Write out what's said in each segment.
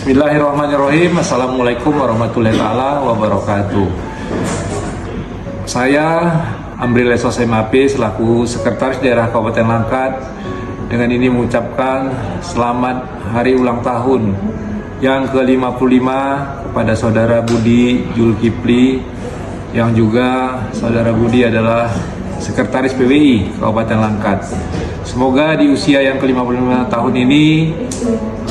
Bismillahirrahmanirrahim. Assalamualaikum warahmatullahi wabarakatuh. Saya Amri Leso Semape selaku Sekretaris Daerah Kabupaten Langkat dengan ini mengucapkan selamat hari ulang tahun yang ke-55 kepada Saudara Budi Julkifli, yang juga Saudara Budi adalah Sekretaris PWI Kabupaten Langkat. Semoga di usia yang ke-55 tahun ini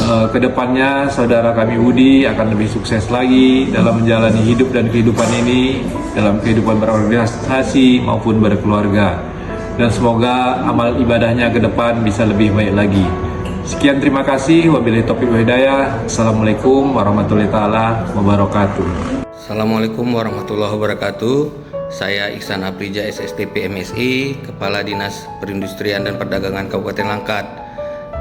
kedepannya saudara kami Budi akan lebih sukses lagi dalam menjalani hidup dan kehidupan ini, dalam kehidupan berorganisasi maupun berkeluarga, dan semoga amal ibadahnya ke depan bisa lebih baik lagi. Sekian, terima kasih. Wabillahi taufiq wal hidayah. Assalamualaikum warahmatullahi wabarakatuh. Assalamualaikum warahmatullahi wabarakatuh. Saya Ihsan Aprija SSTP MSI, Kepala Dinas Perindustrian dan Perdagangan Kabupaten Langkat.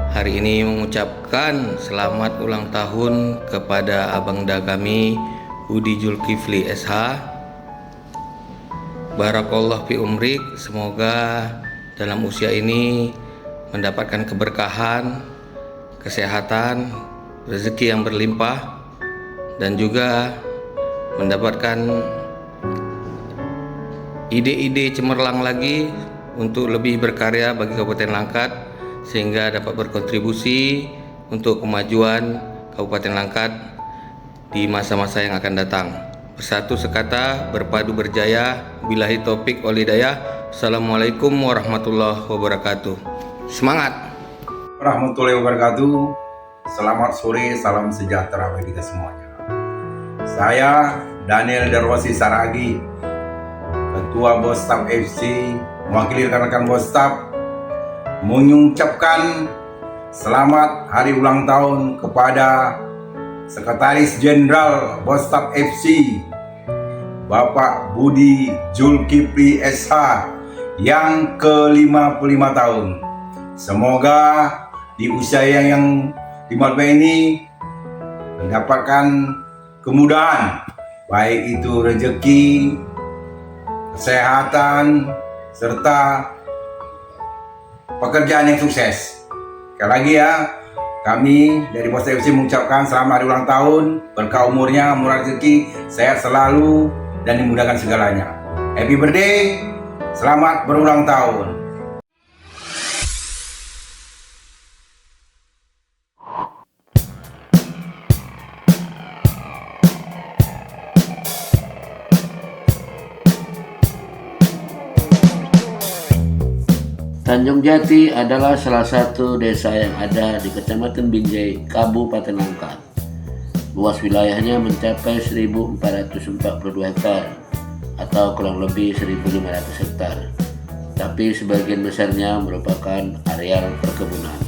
Hari ini mengucapkan selamat ulang tahun kepada abangda kami Budi Julkifli SH. Barakallah fi umrik, semoga dalam usia ini mendapatkan keberkahan, kesehatan, rezeki yang berlimpah, dan juga mendapatkan ide-ide cemerlang lagi untuk lebih berkarya bagi Kabupaten Langkat, sehingga dapat berkontribusi untuk kemajuan Kabupaten Langkat di masa-masa yang akan datang. Bersatu sekata, berpadu berjaya. Billahi taufik wal hidayah. Assalamualaikum warahmatullahi wabarakatuh. Semangat! Warahmatullahi wabarakatuh. Selamat sore, salam sejahtera bagi kita semuanya. Saya Daniel Darwasi Saragi, Ketua Bostaf FC, mewakili rekan-rekan Bostaf, mengucapkan selamat hari ulang tahun kepada Sekretaris Jenderal Bostaf FC, Bapak Budi Julkifli SH yang ke-55 tahun. Semoga di usia yang 55 ini mendapatkan kemudahan, baik itu rezeki, kesehatan, serta pekerjaan yang sukses. Sekali lagi ya, kami dari Bostaf FC mengucapkan selamat hari ulang tahun, berkah umurnya, murah rezeki, sehat selalu, dan dimudahkan segalanya. Happy birthday, selamat berulang tahun. Tanjung Jati adalah salah satu desa yang ada di Kecamatan Binjai, Kabupaten Langkat. Luas wilayahnya mencapai 1.442 hektar atau kurang lebih 1.500 hektar. Tapi sebagian besarnya merupakan areal perkebunan.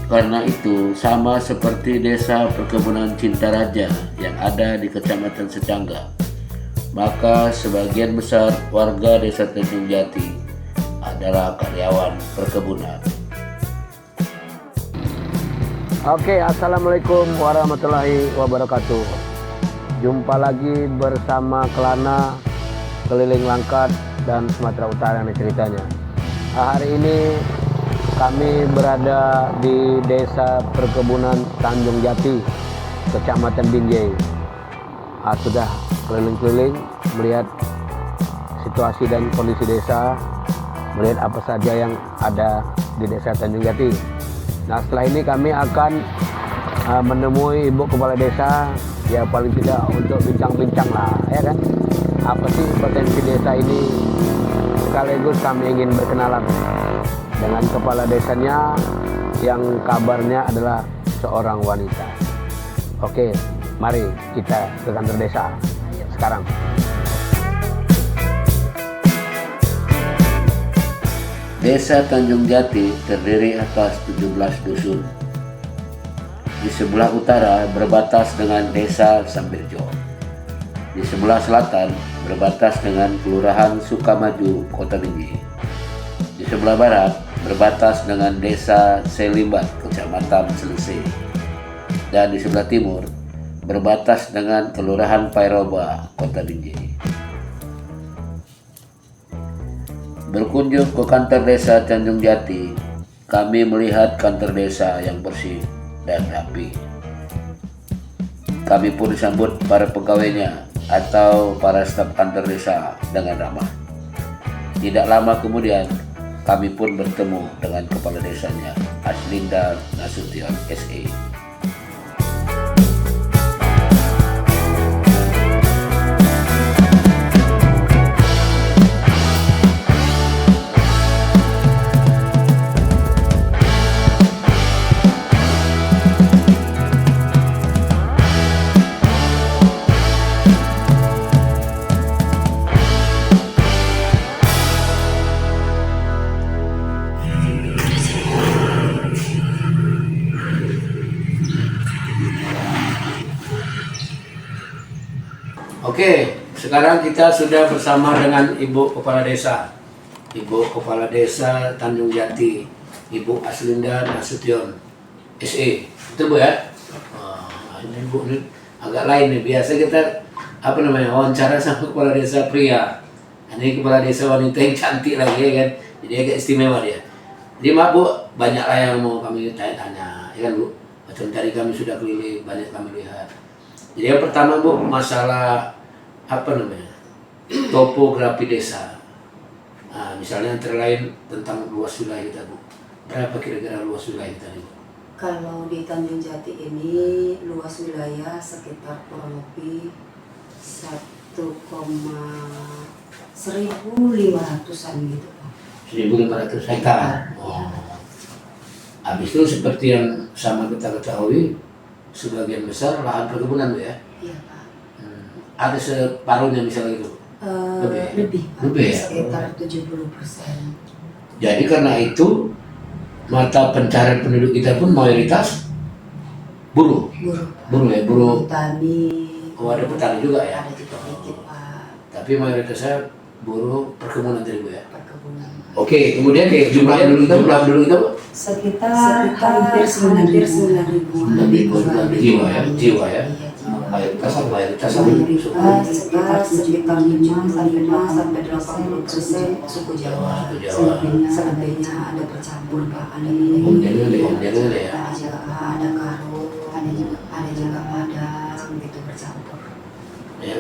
Karena itu, sama seperti desa perkebunan Cintaraja yang ada di Kecamatan Secangga, maka sebagian besar warga desa Tanjung Jati adalah karyawan perkebunan. Oke, assalamualaikum warahmatullahi wabarakatuh. Jumpa lagi bersama Kelana keliling Langkat dan Sumatera Utara nih ceritanya. Hari ini kami berada di Desa Perkebunan Tanjung Jati, Kecamatan Binjai. Sudah keliling-keliling melihat situasi dan kondisi desa, melihat apa saja yang ada di Desa Tanjung Jati. Nah, setelah ini kami akan menemui Ibu Kepala Desa, ya paling tidak untuk bincang-bincang lah, ya kan? Apa sih potensi desa ini? Sekaligus kami ingin berkenalan dengan Kepala Desanya yang kabarnya adalah seorang wanita. Oke, mari kita ke kantor desa sekarang. Desa Tanjung Jati terdiri atas 17 dusun. Di sebelah utara berbatas dengan Desa Sambirjo. Di sebelah selatan berbatas dengan Kelurahan Sukamaju, Kota Binjai. Di sebelah barat berbatas dengan Desa Selimbat, Kecamatan Selesai. Dan di sebelah timur berbatas dengan Kelurahan Pairoba, Kota Binjai. Berkunjung ke kantor desa Tanjung Jati, kami melihat kantor desa yang bersih dan rapi. kami pun disambut para pegawainya atau para staf kantor desa dengan ramah. Tidak lama kemudian, kami pun bertemu dengan kepala desanya, Aslinda Nasution SE. Oke, sekarang kita sudah bersama dengan Ibu Kepala Desa, Ibu Kepala Desa Tanjung Jati, Ibu Aslinda Nasution SE. Betul Bu ya? Ini Bu ini agak lain nih. Biasa kita wawancara sama Kepala Desa pria. Ini Kepala Desa wanita yang cantik lagi ya kan. Jadi agak istimewa dia. Jadi maaf Bu, banyak lah yang mau kami tanya-tanya, ya kan Bu? Macam tadi kami sudah keliling, banyak kami lihat. Jadi yang pertama Bu, masalah topografi desa. Nah, misalnya antara lain tentang luas wilayah kita Bu. Berapa kira-kira luas wilayah kita Bu? Kalau di Tanjung Jati ini luas wilayah sekitar kurang lebih 1,1500-an gitu Pak. 1.500 hektar. Oh. Habis itu seperti yang sama kita ketahui, sebagian besar lahan perkebunan Bu ya? Iya Pak. Ada separuhnya misalnya gitu? Lebih Pak. Lebih ya? Sekitar 70%. Jadi karena itu mata pencarian penduduk kita pun mayoritas buruh. Buruh ya, buruh. Petani. Oh, ada petani juga ya? Ada juga dikit Pak. Tapi mayoritasnya buruh perkebunan tadi Bu ya? Perkebunan. Oke, kemudian jumlah penduduk kita Bu? Sekitar hampir 9.000-an. Jiwa ya? Jiwa ya? Iya, jiwa. Mayoritas Sekitar 5-8% suku Jawa. Selebihnya ada bercampur Pak. Ada Kemudian ya? ada Karo, ada juga Padang gitu bercampur. Ya,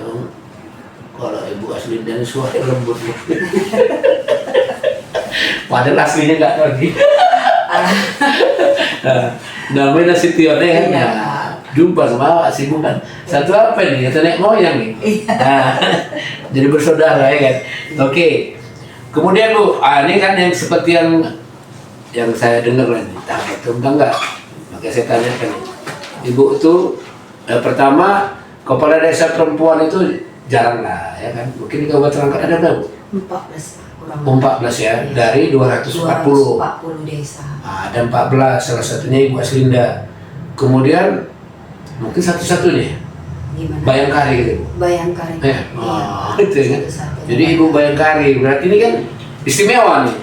kalau Ibu Aslinda ini suara lembut nih. Padahal aslinya nggak ngerti. Namanya Nasution ya kan? Iya. Jumpa sama sibukan. Satu apa nih? Satu nenek moyang nih. Nah, jadi bersaudara ya kan. Oke. Kemudian Bu, ini kan yang seperti yang saya dengar lagi. Betul enggak? Makanya saya tanyakan. Ibu itu pertama kepala desa perempuan itu jarang lah ya kan. Mungkin di Kabupaten Langkat ada berapa Bu? 14 kurang 14 ya, dari 240. 240 desa. Ada 14, salah satunya Ibu Aslinda. Kemudian mungkin satu-satunya Gimana? Bayangkari gitu. Bayangkari. Ya. Itu ya. Satu-satunya. Jadi Ibu Bayangkari, berarti ini kan istimewa nih.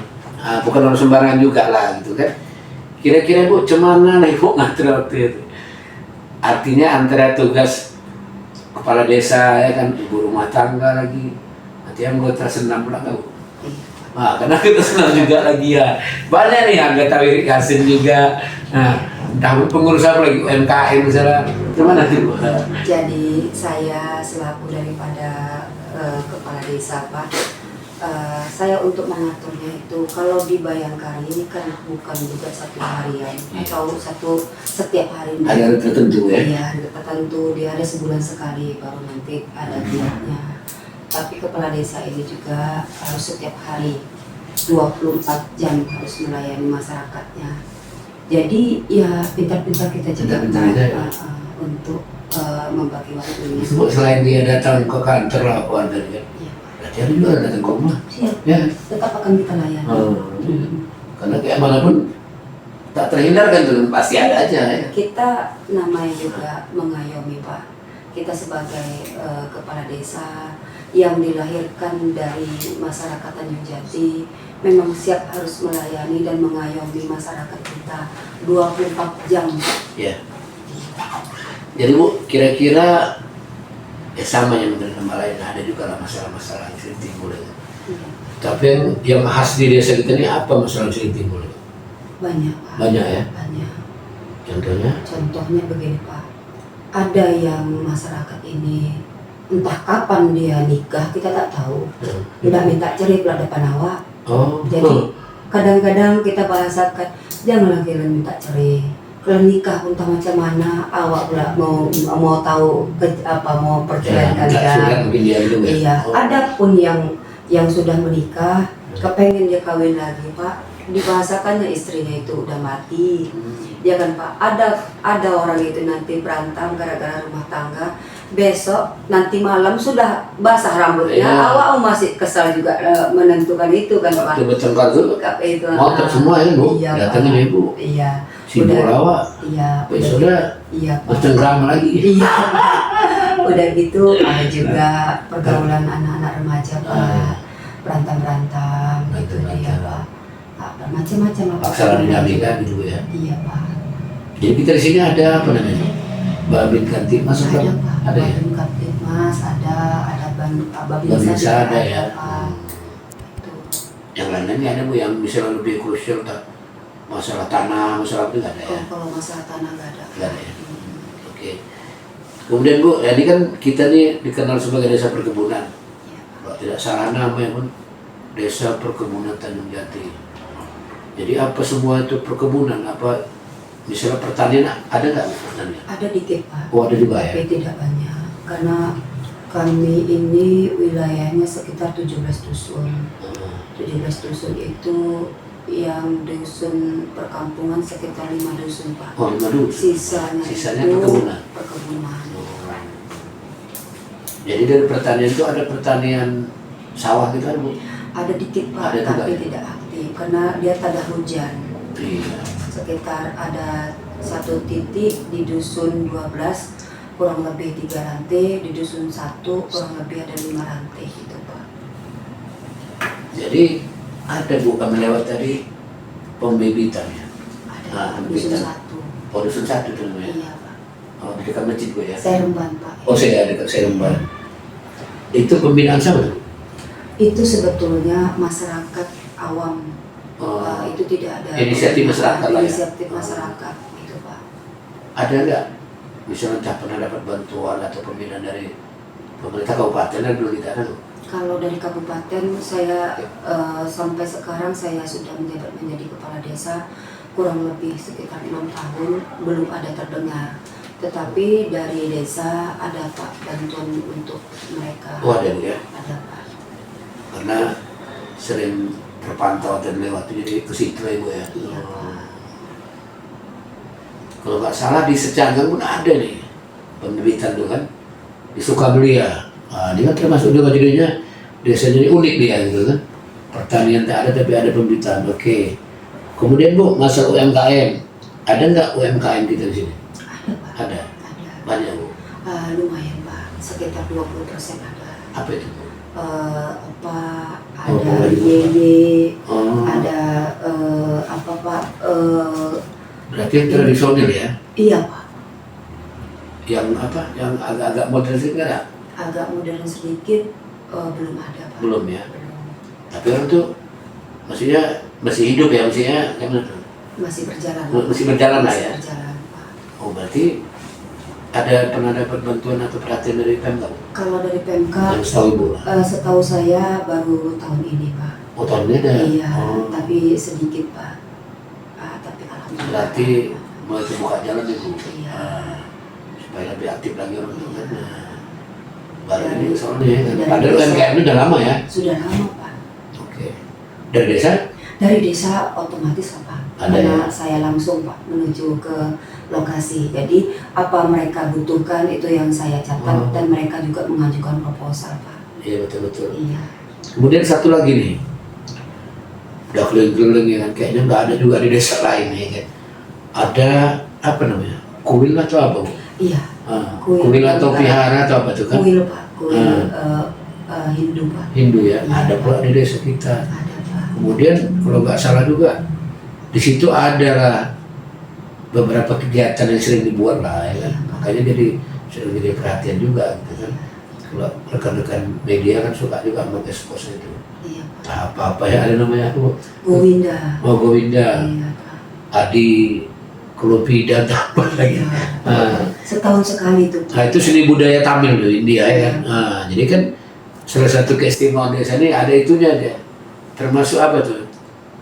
Bukan orang sembarangan juga lah gitu kan. Kira-kira Bu, cemana nih Ibu ngatur waktu itu? Artinya antara tugas kepala desa ya kan, ibu rumah tangga lagi, nanti anggota senam pula Bu. Karena kita senang juga lagi ya. Banyak nih anggota Wirid Hasin juga. Nah, entah pengurus apa lagi, UMKM misalnya. Gimana sih Bu? Jadi saya selaku daripada kepala desa Pak, saya untuk mengaturnya itu kalau di Bayangkari ini kan bukan juga satu harian atau setiap hari. Ada tertentu ya? Iya, ada tertentu, dia ada sebulan sekali baru nanti ada dietnya. Tapi kepala desa ini juga harus setiap hari 24 jam harus melayani masyarakatnya. Jadi ya pintar-pintar kita juga untuk membagi waktu ini. Selain dia datang ke kantor lah, dia dia juga datang ke rumah. Siap. Ya. Tetap akan kita layani. Karena kayak manapun tak terhindarkan tuh, pasti ada aja ya. Kita namanya juga mengayomi Pak. Kita sebagai kepala desa yang dilahirkan dari masyarakat Tanjung Jati memang siap harus melayani dan mengayomi masyarakat kita 24 jam. Ya. Jadi Bu, kira-kira sama yang dengan tempat lain, ada juga lah masalah-masalah yang sering timbul. Tapi yang khas di desa kita ini apa masalah yang sering timbul? Banyak Pak. Banyak ya? Banyak. Contohnya? Contohnya begini Pak. ada yang masyarakat ini entah kapan dia nikah kita tak tahu, udah minta cerai pula depan awak. Jadi kadang-kadang kita bahasakan janganlah kalian minta cerai, kalau nikah entah macam mana awak pula mau tahu mau perceraian kalian. Iya, ada pun yang sudah menikah kepengen dia kawin lagi Pak, dibahasakannya istrinya itu udah mati. Ya kan Pak, ada orang itu nanti berantem gara-gara rumah tangga, besok nanti malam sudah basah rambutnya, awak masih kesal juga menentukan itu kan Pak. Bertengkar tuh, itu ngotot semua ya Bu, iya, datangin Ibu. Iya. Si Borawa, iya, besoknya iya Pak. bertengkar lagi. Iya. Udah gitu ada juga pergaulan anak-anak remaja Pak, berantem gitu dia Pak. Macam-macam apa? Paksaan dinamika gitu ya. Iya Pak. Jadi kita di sini ada apa namanya? Babin Kamtibmas Ada Pak. ada ya? Babin Kamtibmas ada Babinsa ada ya. Pak. Itu. Yang lainnya ada Bu yang misalnya lebih krusial tak masalah tanah, masalah itu nggak ada ya? Kalau masalah tanah nggak ada. Nggak ada ya. Oke. Kemudian Bu, ini kan kita nih dikenal sebagai desa perkebunan. Iya Pak. Kalau tidak salah namanya pun Desa Perkebunan Tanjung Jati. Jadi apa semua itu perkebunan? Apa misalnya pertanian ada nggak pertanian? Ada dikit Pak. Oh ada juga ya? Tapi tidak banyak karena kami ini wilayahnya sekitar 17 dusun. 17 dusun itu yang dusun perkampungan sekitar 5 dusun Pak. Oh 5 dusun. Sisanya itu perkebunan. Jadi dari pertanian itu ada pertanian sawah gitu kan Bu? Ada dikit Pak, Ada tapi juga, ya? tidak aktif karena dia tak ada hujan. Iya. Sekitar ada satu titik di dusun 12 kurang lebih 3 rantai, di dusun 1 kurang lebih ada 5 rantai gitu Pak. Jadi ada Bu kami lewat tadi pembibitan ya? Ada Nah, dusun pembibitan. 1. Oh dusun 1 itu namanya? Iya Pak. Oh di dekat masjid Bu ya? Seremban Pak. Oh saya dekat Seremban. Itu pembinaan siapa tuh? Itu sebetulnya masyarakat awam. Itu tidak ada Inisiatif masyarakat lah ya? Inisiatif masyarakat gitu Pak. Ada nggak misalnya tak pernah dapat bantuan atau pembinaan dari pemerintah kabupaten dan belum tidak ada tuh? Kalau dari kabupaten saya sampai sekarang saya sudah menjabat menjadi kepala desa kurang lebih sekitar 6 tahun belum ada terdengar. Tetapi dari desa ada Pak bantuan untuk mereka. Oh ada Bu ya? Ada Pak. Karena sering terpantau dan lewat jadi ke situ ya Bu ya? Iya Pak. Kalau nggak salah di Secanggang pun ada nih pembibitan tuh kan di Sukabelia. Nah, dia kan termasuk juga jadinya desa jadi unik dia gitu kan. Pertanian tak ada tapi ada pembibitan. Oke. Kemudian Bu masalah UMKM ada nggak UMKM kita di sini? Ada Pak. Ada. Ada. Banyak Bu. Lumayan Pak. Sekitar 20% ada. Apa itu Bu? Ada YY, Oh. ada apa Pak? Berarti yang tradisional ya? Iya Pak. Yang apa? Yang agak-agak modern sih nggak ada? Agak modern sedikit belum ada Pak. Belum ya? Belum. Tapi orang tuh maksudnya masih hidup ya maksudnya gimana tuh? Masih berjalan. Masih berjalan lah Masih ya? berjalan Pak. Oh berarti ada pernah dapat bantuan atau perhatian dari Pemkab? Kalau dari Pemkab, Yang setahu Ibu lah. setahu saya baru tahun ini Pak. Oh tahun ini ada? Iya, Oh, tapi sedikit Pak. Tapi alhamdulillah. berarti mulai terbuka jalan Ibu? Iya. Supaya lebih aktif lagi orang tua kan? Iya. Baru Dari- ini soalnya ya? dari Padahal desa. UMKM itu udah lama ya? Sudah lama Pak. Oke. Dari desa? Dari desa otomatis Pak. Ada Karena ya? saya langsung Pak menuju ke lokasi. Jadi apa mereka butuhkan itu yang saya catat Oh. dan mereka juga mengajukan proposal Pak. Iya betul-betul. Iya. Kemudian satu lagi nih, udah keliling-keliling ya kan, kayaknya nggak ada juga di desa lain ya kan. Ada apa namanya, kuil atau apa Bu? Iya. Kuil atau vihara atau apa tuh kan? Kuil Pak. Kuil Ah. Hindu Pak. Hindu ya, Iya. ada pula di desa kita. Ada Pak. Kemudian kalau nggak salah juga, di situ adalah beberapa kegiatan yang sering dibuat lah ya kan. Makanya jadi sering jadi perhatian juga gitu kan. Kalau rekan-rekan media kan suka juga mengekspos itu. Iya Pak. Apa-apa ya ada namanya aku. Gowinda. Oh Gowinda, Iya Pak. Adi Kelupidan apa lagi. Setahun sekali itu. Nah, itu seni budaya Tamil tuh India ya kan. Nah, jadi kan salah satu keistimewaan desa ini ada itunya dia. Termasuk apa tuh?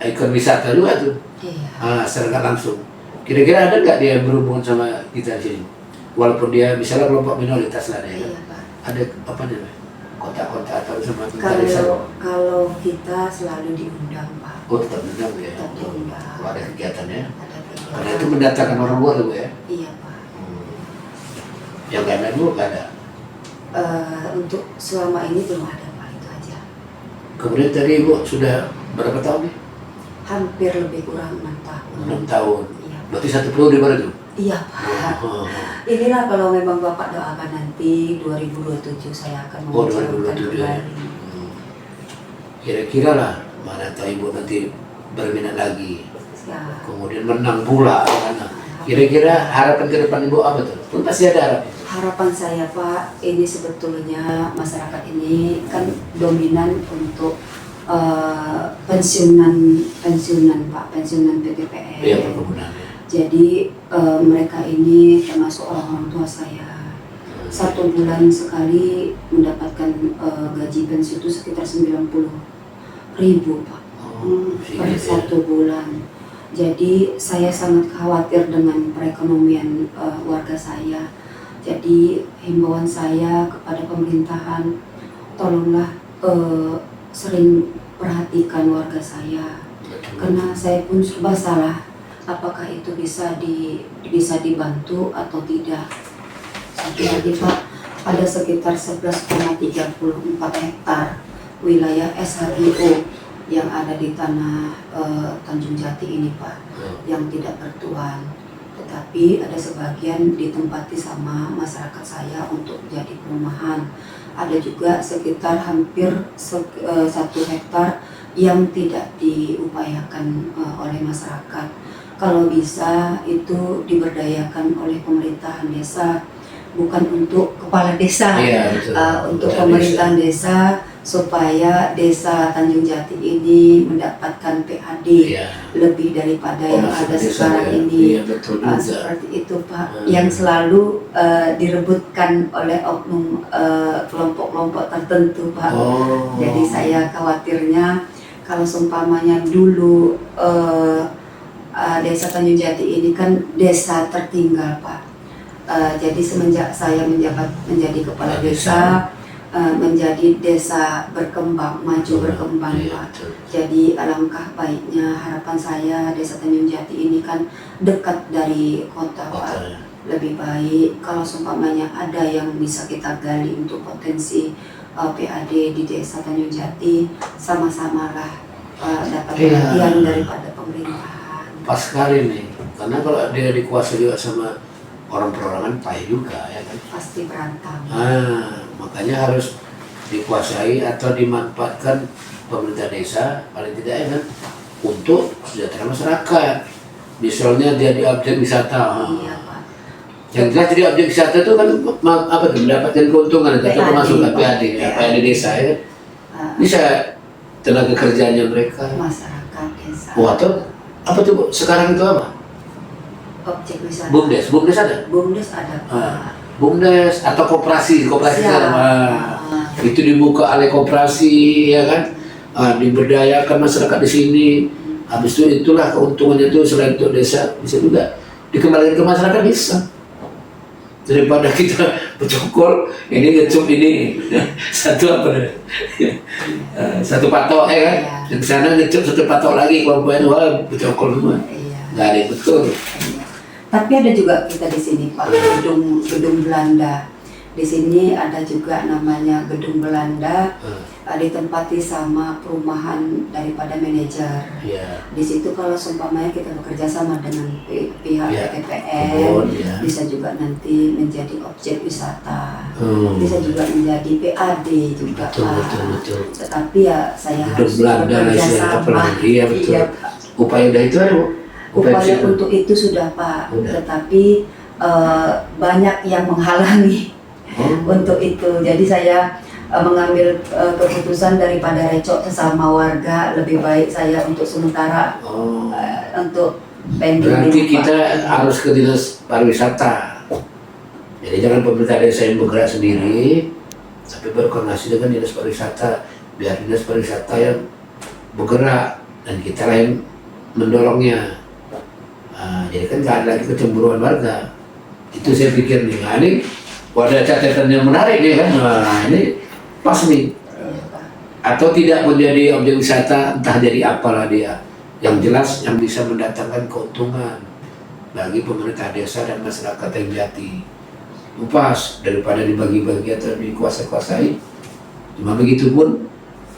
Ikon wisata juga tuh. Iya. Secara nggak langsung. Kira-kira ada nggak dia berhubungan sama kita sini? Walaupun dia misalnya kelompok minoritas lah dia. Iya, Pak. Ada apa namanya? Kota-kota atau sama desa. Kalau kita selalu diundang, Pak. Oh, tetap diundang ya. Tetap diundang. Kalau ada kegiatannya. Ada kegiatan. Karena itu mendatangkan orang luar tuh ya. Iya, Pak. Yang lain dulu nggak ada. Untuk selama ini belum ada, Pak, itu aja. Kemudian tadi Ibu sudah berapa tahun nih? Hampir lebih kurang 6 tahun. 6 tahun. Iya. Berarti satu periode baru tuh? Iya, Pak. Inilah kalau memang Bapak doakan nanti 2027 saya akan Oh, memunculkan 2027 ya. kembali. Kira-kira lah mana tahu Ibu nanti berminat lagi. Ya. Kemudian menang pula kan. Kira-kira harapan ke depan Ibu apa tuh? Pun pasti ada harapan. Harapan saya, Pak, ini sebetulnya masyarakat ini kan dominan untuk pensiunan Pak, pensiunan PTPN. Iya, perkebunannya. Jadi mereka ini termasuk orang tua saya. 1 bulan sekali mendapatkan gaji pensiun itu sekitar 90.000, Pak. Per 1 bulan. Jadi saya sangat khawatir dengan perekonomian warga saya. Jadi himbauan saya kepada pemerintahan, tolonglah sering perhatikan warga saya. Karena saya pun serba salah. Apakah itu bisa dibantu atau tidak? Satu lagi, Pak, ada sekitar 11,34 hektar wilayah SHGO yang ada di tanah Tanjung Jati ini, Pak, yang tidak bertuan. Tetapi ada sebagian ditempati sama masyarakat saya untuk jadi perumahan. Ada juga sekitar hampir 1 hektar yang tidak diupayakan oleh masyarakat. Kalau bisa itu diberdayakan oleh pemerintahan desa, bukan untuk kepala desa, untuk pemerintahan desa supaya desa Tanjung Jati ini mendapatkan PAD lebih daripada yang ada sekarang ini. Seperti itu, Pak, yang selalu direbutkan oleh oknum kelompok-kelompok tertentu, Pak. Jadi saya khawatirnya kalau seumpamanya dulu desa Tanjung Jati ini kan desa tertinggal, Pak. Jadi semenjak saya menjadi kepala desa, menjadi desa berkembang, maju berkembang, Pak. Jadi alangkah baiknya harapan saya desa Tanjung Jati ini kan dekat dari kota, Pak. Lebih baik kalau seumpamanya ada yang bisa kita gali untuk potensi PAD di desa Tanjung Jati, sama-samalah dapat perhatian daripada pemerintahan. Pas sekali nih, karena kalau dia dikuasai juga sama orang perorangan payah juga ya kan. Pasti berantem. Makanya harus dikuasai atau dimanfaatkan pemerintah desa paling tidak ya kan untuk sejahtera masyarakat. Misalnya dia di objek wisata. Iya, Pak. Yang jelas jadi objek wisata itu kan apa tuh mendapatkan keuntungan atau pemasukan PAD desa ya kan. Bisa tenaga kerjanya mereka. Masyarakat desa. Atau apa tuh Bu? Sekarang itu apa? Objek wisata. BUMDes ada? BUMDes ada. BUMDes atau koperasi sekarang. Itu dibuka oleh koperasi ya kan, diberdayakan masyarakat di sini. Habis itu itulah keuntungannya itu selain untuk desa bisa juga dikembalikan ke masyarakat bisa. Daripada kita bercokol ini ngecup ini satu apa satu patok ya kan, di sana ngecup satu patok lagi kelompoknya wah bercokol semua. Nggak ada yang betul. Tapi ada juga kita di sini, Pak, gedung Belanda. Di sini ada juga namanya gedung Belanda, ditempati sama perumahan daripada manajer. Di situ kalau seumpamanya kita bekerja sama dengan pihak PTPN, bisa juga nanti menjadi objek wisata, bisa juga menjadi PAD juga, Pak. Tetapi ya saya harus bekerja sama. Upaya dari itu Bu. Upaya untuk itu sudah, Pak, tetapi banyak yang menghalangi untuk itu. Jadi saya mengambil keputusan daripada recok sesama warga, lebih baik saya untuk sementara untuk pending. Berarti Pak. kita harus ke dinas pariwisata. Jadi jangan pemerintah desa yang bergerak sendiri, tapi berkoordinasi dengan dinas pariwisata, biar dinas pariwisata yang bergerak dan kita lain mendorongnya. Jadi kan nggak ada lagi kecemburuan warga. Itu saya pikir nih, nah ini ada catatan yang menarik nih kan, nah ini pas nih. Atau tidak menjadi objek wisata, entah jadi apalah dia. Yang jelas yang bisa mendatangkan keuntungan bagi pemerintah desa dan masyarakat yang jati. Pas daripada dibagi-bagi atau dikuasai-kuasai. Cuma begitu pun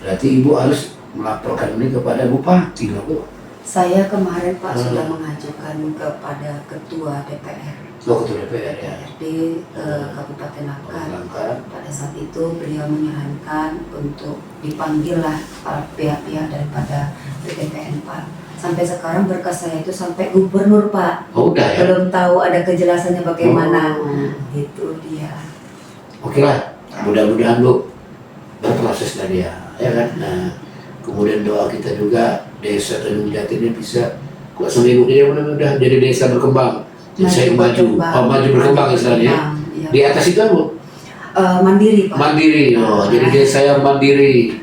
berarti ibu harus melaporkan ini kepada bupati lah bu. Saya kemarin Pak sudah mengajukan kepada Ketua DPR Ketua DPR ya. DPRD Kabupaten Langkat. Langkat. Pada saat itu beliau menyarankan untuk dipanggillah para pihak-pihak daripada BPPN Pak. Sampai sekarang berkas saya itu sampai gubernur Pak. Oh, udah ya. Belum tahu ada kejelasannya bagaimana. Oh. Itu dia. Oke lah, mudah-mudahan bu berproses tadi ya kan. Nah, kemudian doa kita juga desa Tanjung Jati ini bisa kok seminggu ini mudah-mudahan jadi desa berkembang, desa yang maju, maju berkembang istilahnya. Iya. Di atas itu bu Mandiri Pak. mandiri, jadi desa yang mandiri.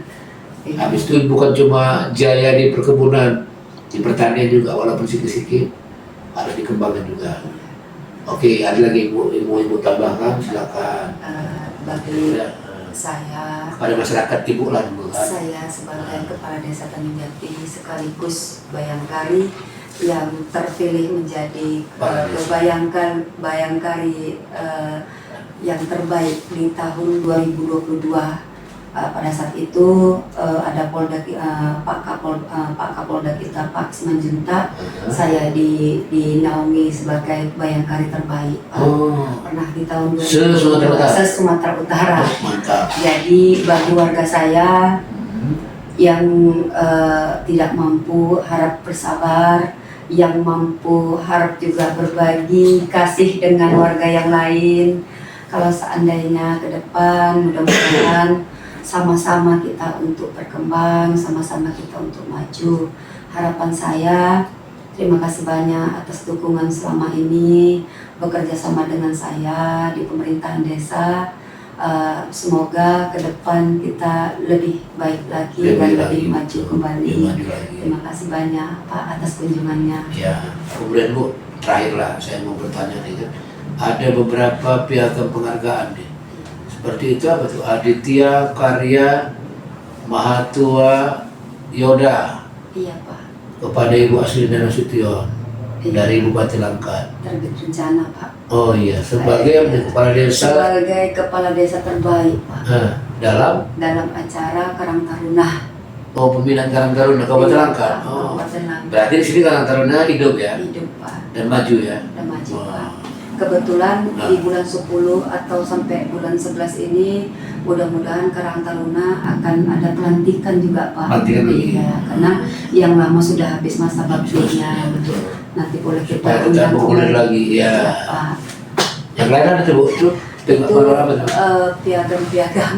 Iya. Habis itu bukan cuma jaya di perkebunan, di pertanian juga walaupun sedikit-sedikit harus dikembangkan juga. Oke, ada lagi ibu tambahkan silakan. Bagi Ya, saya pada masyarakat ibu lah bu kan. Saya sebagai Kepala Desa Tanjung Jati sekaligus Bayangkari yang terpilih menjadi Bayangkari yang terbaik di tahun 2022. Pada saat itu ada Polda Pak Kapolda kita Pak Simanjuntak. Saya dinaungi sebagai Bayangkari terbaik Pak. Pernah di tahun Sumatera Utara. Mantap. Jadi bagi warga saya yang tidak mampu harap bersabar, yang mampu harap juga berbagi kasih dengan warga yang lain. Kalau seandainya ke depan mudah-mudahan sama-sama kita untuk berkembang, sama-sama kita untuk maju. Harapan saya, terima kasih banyak atas dukungan selama ini, bekerja sama dengan saya di pemerintahan desa. Semoga ke depan kita lebih baik lagi dan lebih maju kembali. Terima kasih banyak Pak atas kunjungannya. Ya, kemudian bu, terakhirlah saya mau bertanya nih kan, ada beberapa piagam penghargaan nih. Seperti itu apa tuh? Aditya Karya Mahatua Yoda. Iya Pak. Kepada Ibu Aslinda Nasution dari Bupati Langkat. Terbit rencana Pak. Oh iya, sebagai kepala desa. Sebagai kepala desa terbaik Pak. Dalam acara Karang Taruna. Oh, pembinaan Karang Taruna Kabupaten Iya, Langkat. Pak, Oh, Kabupaten Langkat. berarti di sini Karang Taruna hidup ya Hidup Pak. dan maju ya. Dan maju Oh. Pak. Kebetulan Nah. di bulan 10 atau sampai bulan 11 ini mudah-mudahan Karang Taruna akan ada pelantikan juga Pak. Pelantikan lagi. Iya, karena yang lama sudah habis masa baktinya. Betul. Nanti boleh kita Supaya kita undang populer kembali. lagi ya. Iya, Pak. Yang lain ada tuh bu, itu Itu apa tuh? piagam-piagam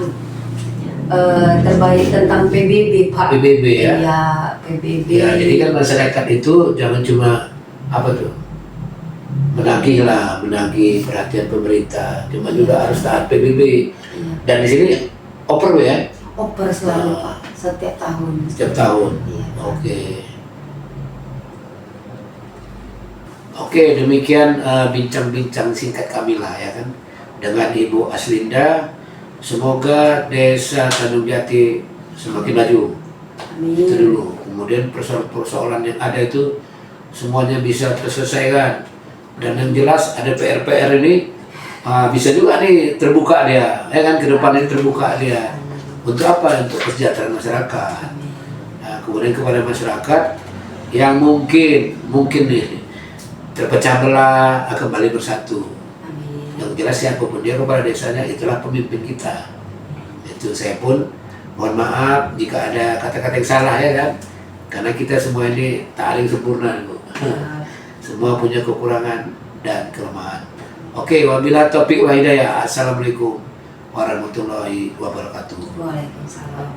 terbaik tentang PBB Pak. PBB ya. Iya, PBB. Ya, jadi kan masyarakat itu jangan cuma apa tuh menagih perhatian pemerintah, cuma juga harus taat PBB. Iya. Dan di sini oper Bu, ya, Oper selalu Pak, setiap tahun. setiap tahun. Iya. Oke, demikian bincang-bincang singkat kami lah ya kan dengan Ibu Aslinda. Semoga desa Tanjung Jati semakin maju. Amin. Itu dulu. Kemudian persoalan yang ada itu semuanya bisa terselesaikan. Dan yang jelas ada PR-PR ini bisa juga nih terbuka dia, ya kan, ke depan ini terbuka dia. Untuk apa? Untuk kesejahteraan masyarakat. Nah, kemudian kepada masyarakat yang mungkin nih terpecah belah kembali bersatu. Amin. Yang jelas siapapun dia kepala desanya itulah pemimpin kita. Itu saya pun mohon maaf jika ada kata-kata yang salah ya kan, karena kita semua ini tak ada yang sempurna Bu. Semua punya kekurangan dan kelemahan. Oke, wabillahi taufiq wal hidayah. Assalamualaikum warahmatullahi wabarakatuh. Waalaikumsalam.